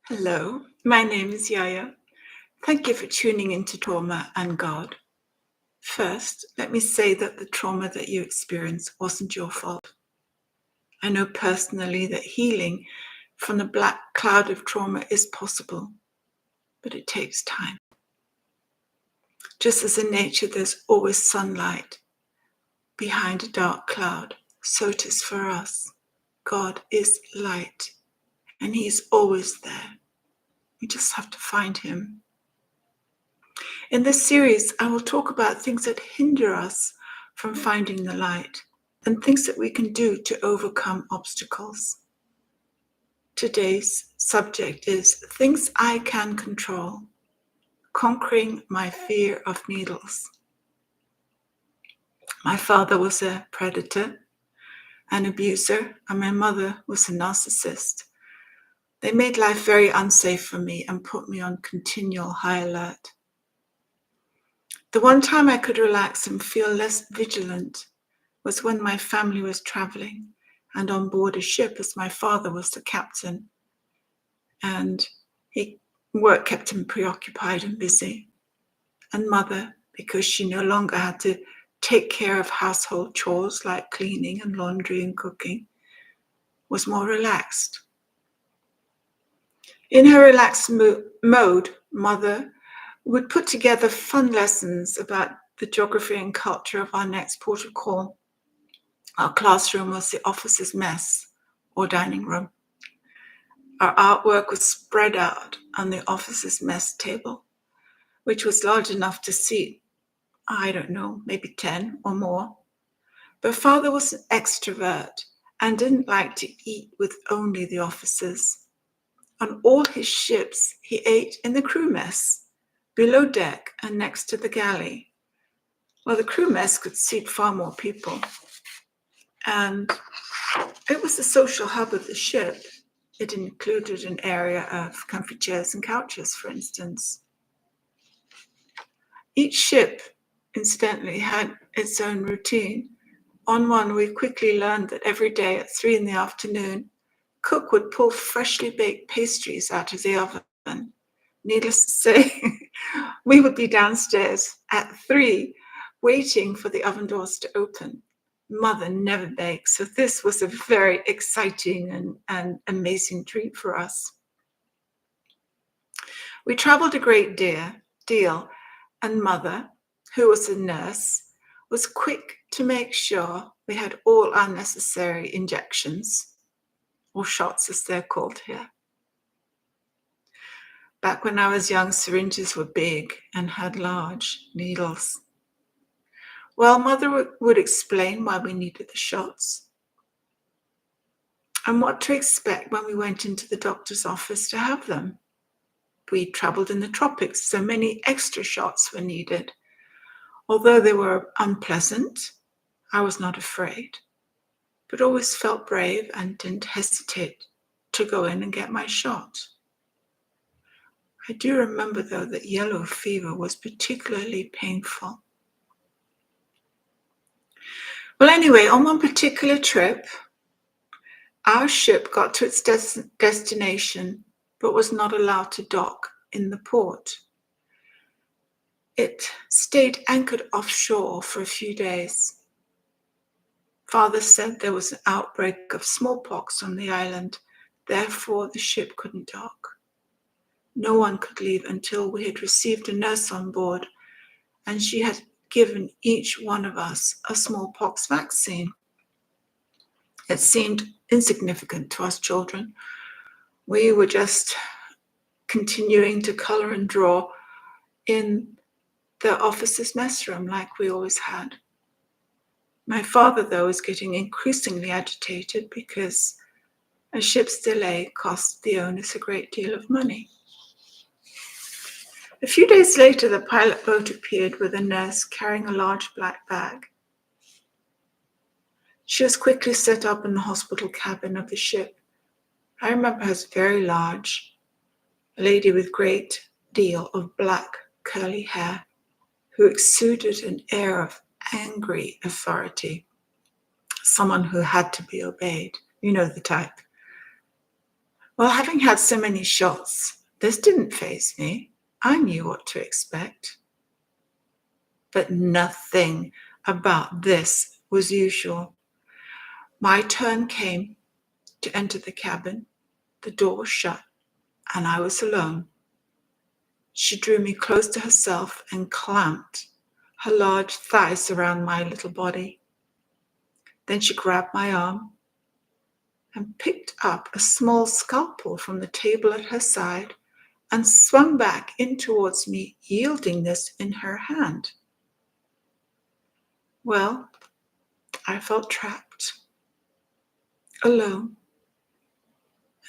Hello, my name is Yaya. Thank you for tuning into Trauma and God. First, let me say that the trauma that you experienced wasn't your fault. I know personally that healing from the black cloud of trauma is possible, but it takes time. Just as in nature there's always sunlight behind a dark cloud, so it is for us. God is light, and He is always there. We just have to find Him. In this series, I will talk about things that hinder us from finding the light and things that we can do to overcome obstacles. Today's subject is things I can control, conquering my fear of needles. My father was a predator, an abuser, and my mother was a narcissist. They made life very unsafe for me and put me on continual high alert. The one time I could relax and feel less vigilant was when my family was traveling and on board a ship, as my father was the captain, and work kept him preoccupied and busy. And mother, because she no longer had to take care of household chores like cleaning and laundry and cooking, was more relaxed. In her relaxed mode, mother would put together fun lessons about the geography and culture of our next port of call. Our classroom was the office's mess or dining room. Our artwork was spread out on the office's mess table, which was large enough to seat, I don't know, maybe 10 or more. But father was an extrovert and didn't like to eat with only the officers. On all his ships, he ate in the crew mess, below deck and next to the galley. Well, the crew mess could seat far more people. And it was the social hub of the ship. It included an area of comfy chairs and couches, for instance. Each ship, incidentally, had its own routine. On one, we quickly learned that every day at 3 p.m, cook would pull freshly baked pastries out of the oven. Needless to say, we would be downstairs at 3, waiting for the oven doors to open. Mother never baked, so this was a very exciting and amazing treat for us. We traveled a great deal, and mother, who was a nurse, was quick to make sure we had all our necessary injections, or shots as they're called here. Back when I was young, syringes were big and had large needles. Well, mother would explain why we needed the shots and what to expect when we went into the doctor's office to have them. We traveled in the tropics, so many extra shots were needed. Although they were unpleasant, I was not afraid, but always felt brave and didn't hesitate to go in and get my shot. I do remember, though, that yellow fever was particularly painful. Well, anyway, on one particular trip, our ship got to its destination, but was not allowed to dock in the port. It stayed anchored offshore for a few days. Father said there was an outbreak of smallpox on the island, therefore the ship couldn't dock. No one could leave until we had received a nurse on board, and she had given each one of us a smallpox vaccine. It seemed insignificant to us children. We were just continuing to color and draw in the officer's mess room like we always had. My father, though, was getting increasingly agitated because a ship's delay cost the owners a great deal of money. A few days later, the pilot boat appeared with a nurse carrying a large black bag. She was quickly set up in the hospital cabin of the ship. I remember her as very large, a lady with a great deal of black curly hair, who exuded an air of angry authority, someone who had to be obeyed. You know the type. Well, having had so many shots, this didn't faze me. I knew what to expect. But nothing about this was usual. My turn came to enter the cabin. The door was shut, and I was alone. She drew me close to herself and clamped her large thighs around my little body. Then she grabbed my arm and picked up a small scalpel from the table at her side and swung back in towards me, yielding this in her hand. Well, I felt trapped, alone,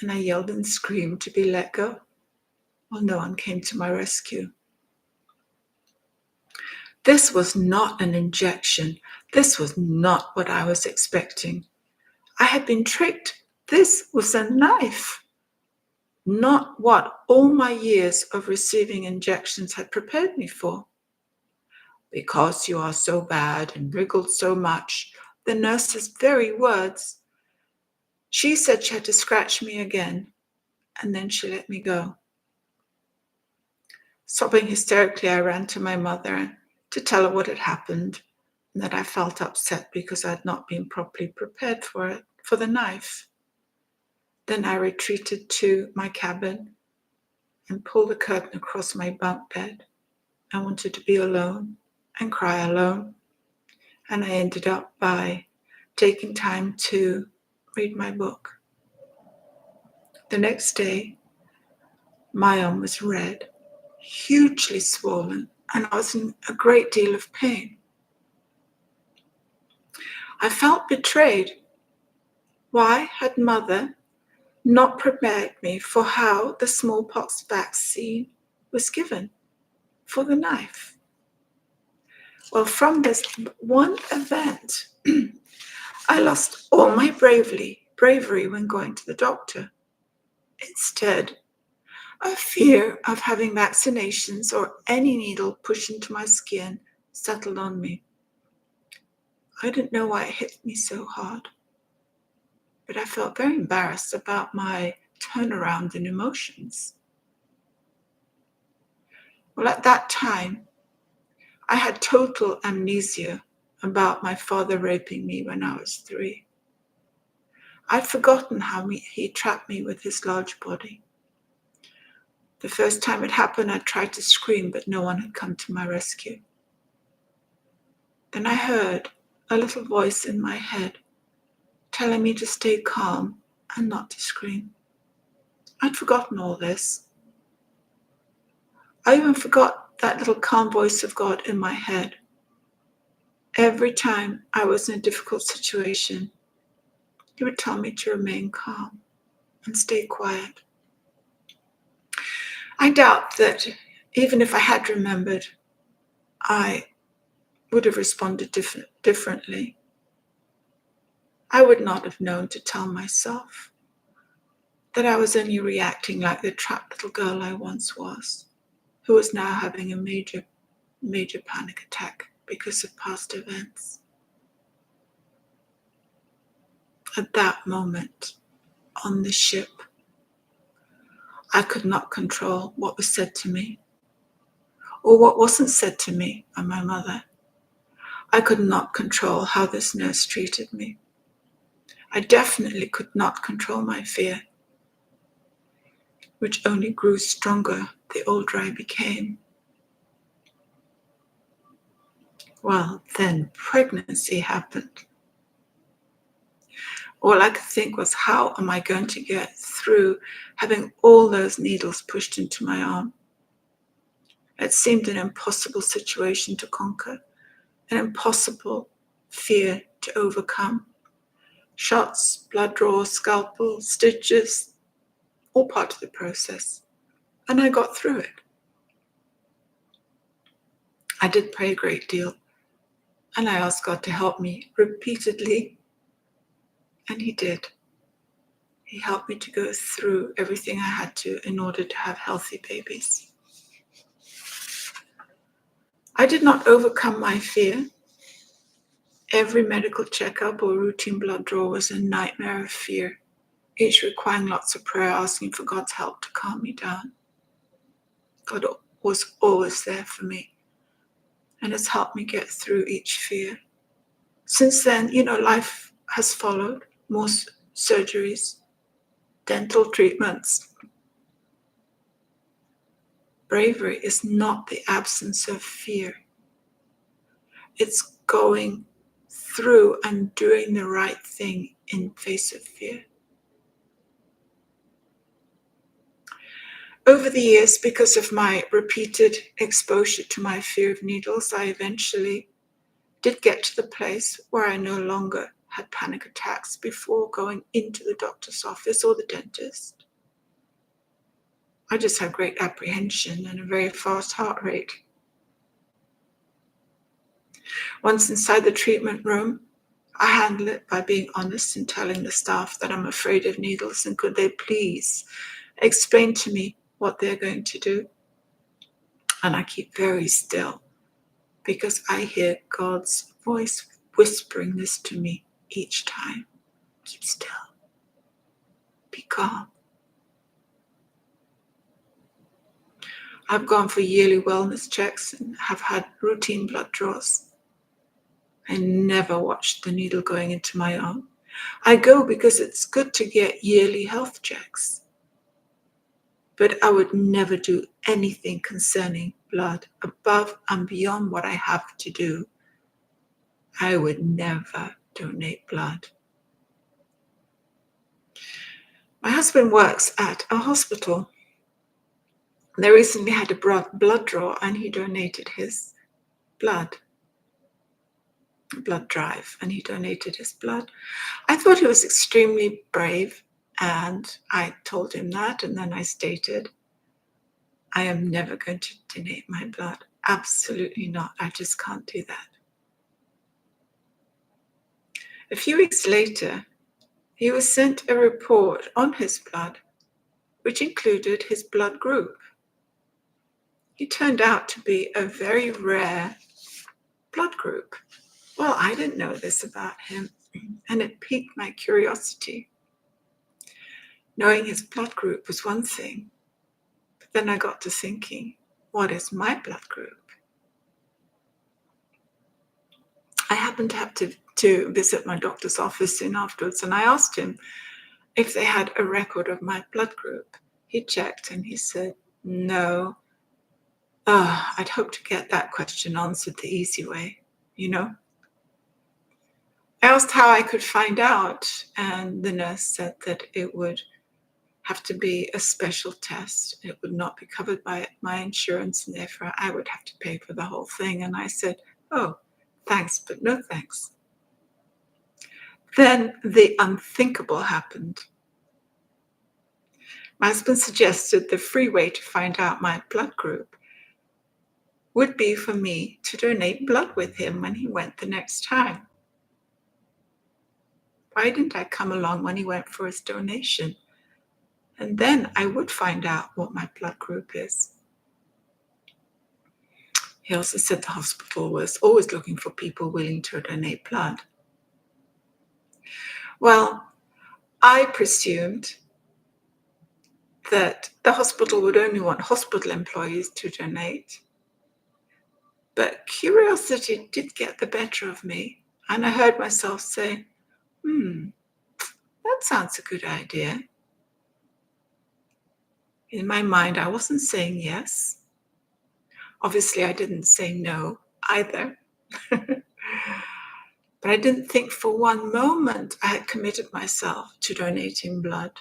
and I yelled and screamed to be let go. Well, no one came to my rescue. This was not an injection. This was not what I was expecting. I had been tricked. This was a knife. Not what all my years of receiving injections had prepared me for. Because you are so bad and wriggled so much, the nurse's very words. She said she had to scratch me again, and then she let me go. Sobbing hysterically, I ran to my mother to tell her what had happened and that I felt upset because I had not been properly prepared for it, for the knife. Then I retreated to my cabin and pulled the curtain across my bunk bed. I wanted to be alone and cry alone. And I ended up by taking time to read my book. The next day, my arm was red, hugely swollen, and I was in a great deal of pain. I felt betrayed. Why had Mother not prepared me for how the smallpox vaccine was given, for the knife? Well, from this one event, I lost all my bravery when going to the doctor. Instead, a fear of having vaccinations or any needle pushed into my skin settled on me. I didn't know why it hit me so hard, but I felt very embarrassed about my turnaround in emotions. Well, at that time, I had total amnesia about my father raping me when I was 3. I'd forgotten how he trapped me with his large body. The first time it happened, I tried to scream, but no one had come to my rescue. Then I heard a little voice in my head telling me to stay calm and not to scream. I'd forgotten all this. I even forgot that little calm voice of God in my head. Every time I was in a difficult situation, He would tell me to remain calm and stay quiet. I doubt that even if I had remembered, I would have responded differently. I would not have known to tell myself that I was only reacting like the trapped little girl I once was, who was now having a major panic attack because of past events. At that moment, on the ship, I could not control what was said to me, or what wasn't said to me by my mother. I could not control how this nurse treated me. I definitely could not control my fear, which only grew stronger the older I became. Well, then pregnancy happened. All I could think was, how am I going to get through having all those needles pushed into my arm? It seemed an impossible situation to conquer, an impossible fear to overcome. Shots, blood draws, scalpels, stitches, all part of the process. And I got through it. I did pray a great deal, and I asked God to help me repeatedly, and He did. He helped me to go through everything I had to in order to have healthy babies. I did not overcome my fear. Every medical checkup or routine blood draw was a nightmare of fear. each requiring lots of prayer, asking for God's help to calm me down. God was always there for me and has helped me get through each fear. Since then, life has followed, more surgeries, dental treatments. Bravery is not the absence of fear. It's going through and doing the right thing in face of fear. Over the years, because of my repeated exposure to my fear of needles, I eventually did get to the place where I no longer had panic attacks before going into the doctor's office or the dentist. I just had great apprehension and a very fast heart rate. Once inside the treatment room, I handle it by being honest and telling the staff that I'm afraid of needles and could they please explain to me what they're going to do. And I keep very still because I hear God's voice whispering this to me each time. Keep still. Be calm. I've gone for yearly wellness checks and have had routine blood draws. I never watched the needle going into my arm. I go because it's good to get yearly health checks. But I would never do anything concerning blood above and beyond what I have to do. I would never donate blood. My husband works at a hospital. They recently had a blood draw and he donated his blood drive, and he donated his blood. I thought he was extremely brave, and I told him that, and then I stated, I am never going to donate my blood. Absolutely not. I just can't do that. A few weeks later, he was sent a report on his blood, which included his blood group. He turned out to be a very rare blood group. Well, I didn't know this about him, and it piqued my curiosity. Knowing his blood group was one thing, but then I got to thinking, what is my blood group? I happened to have to visit my doctor's office soon afterwards, and I asked him if they had a record of my blood group. He checked and he said, no. I'd hoped to get that question answered the easy way, I asked how I could find out, and the nurse said that it would have to be a special test. It would not be covered by my insurance, and therefore I would have to pay for the whole thing. And I said, oh, thanks, but no thanks. Then the unthinkable happened. My husband suggested the free way to find out my blood group would be for me to donate blood with him when he went the next time. Why didn't I come along when he went for his donation? And then I would find out what my blood group is. He also said the hospital was always looking for people willing to donate blood. Well, I presumed that the hospital would only want hospital employees to donate. But curiosity did get the better of me, and I heard myself say, that sounds a good idea. In my mind, I wasn't saying yes. Obviously, I didn't say no either. But I didn't think for one moment I had committed myself to donating blood.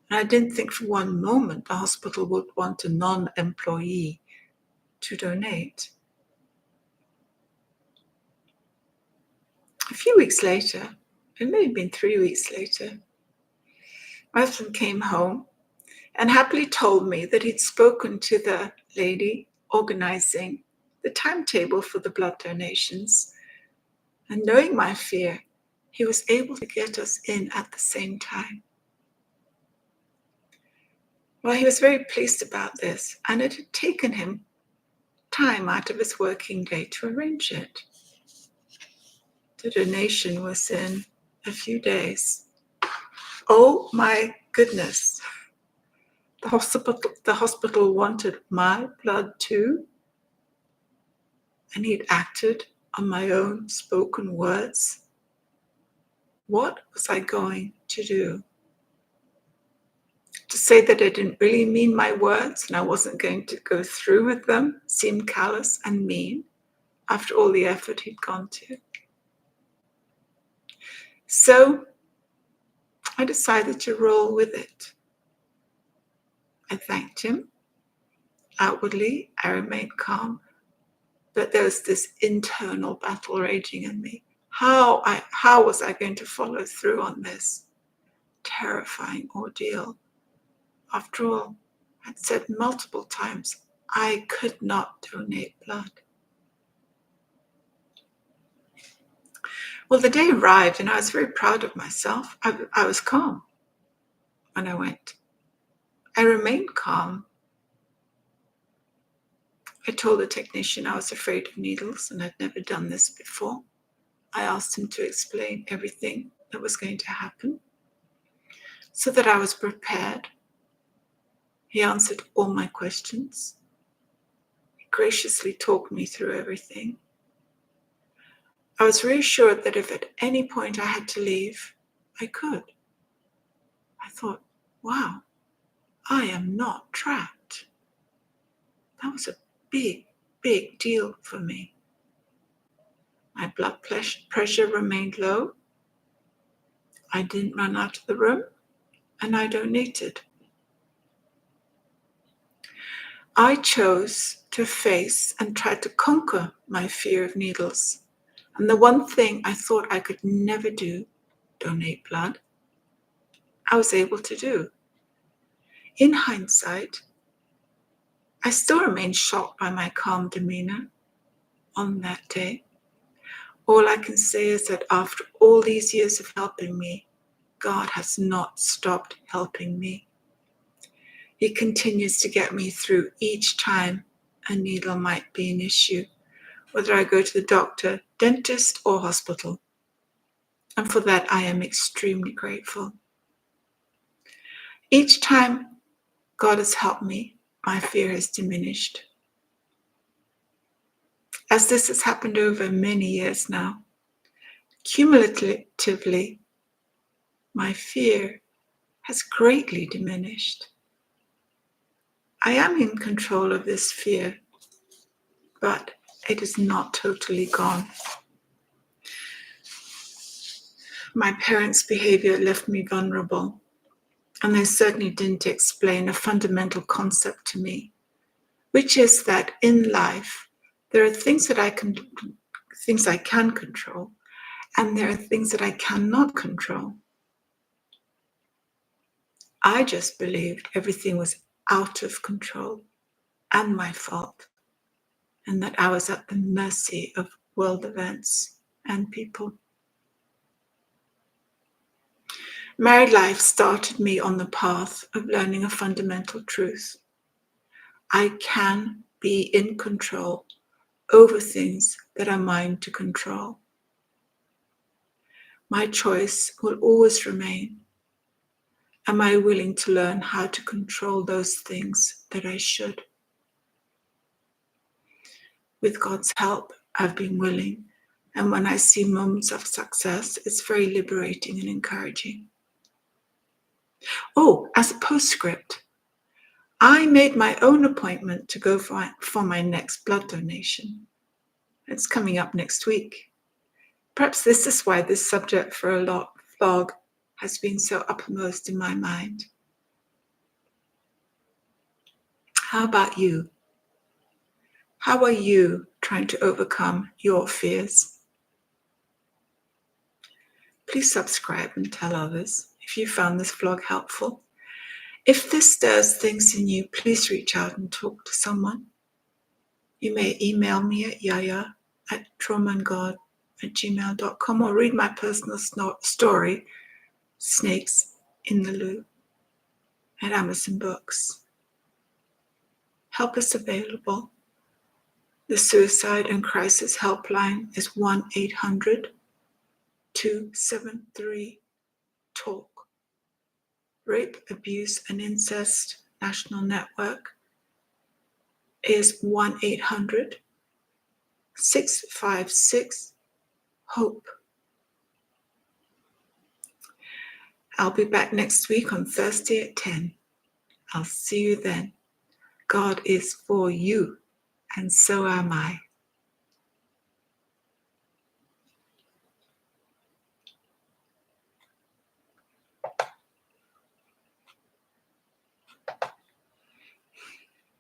And I didn't think for one moment the hospital would want a non-employee to donate. A few weeks later, it may have been 3 weeks later, my husband came home and happily told me that he'd spoken to the lady organizing the timetable for the blood donations. And knowing my fear, he was able to get us in at the same time. Well, he was very pleased about this, and it had taken him time out of his working day to arrange it. The donation was in a few days. Oh my goodness. The hospital wanted my blood too, and he'd acted on my own spoken words. What was I going to do? To say that I didn't really mean my words and I wasn't going to go through with them seemed callous and mean after all the effort he'd gone to. So I decided to roll with it. I thanked him. Outwardly, I remained calm, but there was this internal battle raging in me. How was I going to follow through on this terrifying ordeal? After all, I'd said multiple times I could not donate blood. Well, the day arrived and I was very proud of myself. I was calm when I went. I remained calm. I told the technician I was afraid of needles and I'd never done this before. I asked him to explain everything that was going to happen so that I was prepared. He answered all my questions. He graciously talked me through everything. I was reassured that if at any point I had to leave, I could. I thought, wow, I am not trapped. That was a big, big deal for me. My blood pressure remained low. I didn't run out of the room, and I donated. I chose to face and try to conquer my fear of needles. And the one thing I thought I could never do, donate blood, I was able to do. In hindsight, I still remain shocked by my calm demeanor on that day. All I can say is that after all these years of helping me, God has not stopped helping me. He continues to get me through each time a needle might be an issue, whether I go to the doctor, dentist, or hospital. And for that, I am extremely grateful. Each time God has helped me, my fear has diminished. As this has happened over many years now, cumulatively, my fear has greatly diminished. I am in control of this fear, but it is not totally gone. My parents' behavior left me vulnerable, and they certainly didn't explain a fundamental concept to me, which is that in life, there are things I can control, and there are things that I cannot control. I just believed everything was out of control and my fault, and that I was at the mercy of world events and people. Married life started me on the path of learning a fundamental truth. I can be in control over things that are mine to control. My choice will always remain. Am I willing to learn how to control those things that I should? With God's help, I've been willing, and when I see moments of success, it's very liberating and encouraging. Oh, as a postscript, I made my own appointment to go for my next blood donation. It's coming up next week. Perhaps this is why this subject for a vlog has been so uppermost in my mind. How about you? How are you trying to overcome your fears? Please subscribe and tell others if you found this vlog helpful. If this stirs things in you, please reach out and talk to someone. You may email me at yaya@traumaandgod@gmail.com or read my personal story, Snakes in the Loo, at Amazon Books. Help is available. The Suicide and Crisis Helpline is 1-800-273-TALK. Rape, Abuse and Incest National Network is 1-800-656-HOPE. I'll be back next week on Thursday at 10. I'll see you then. God is for you, and so am I.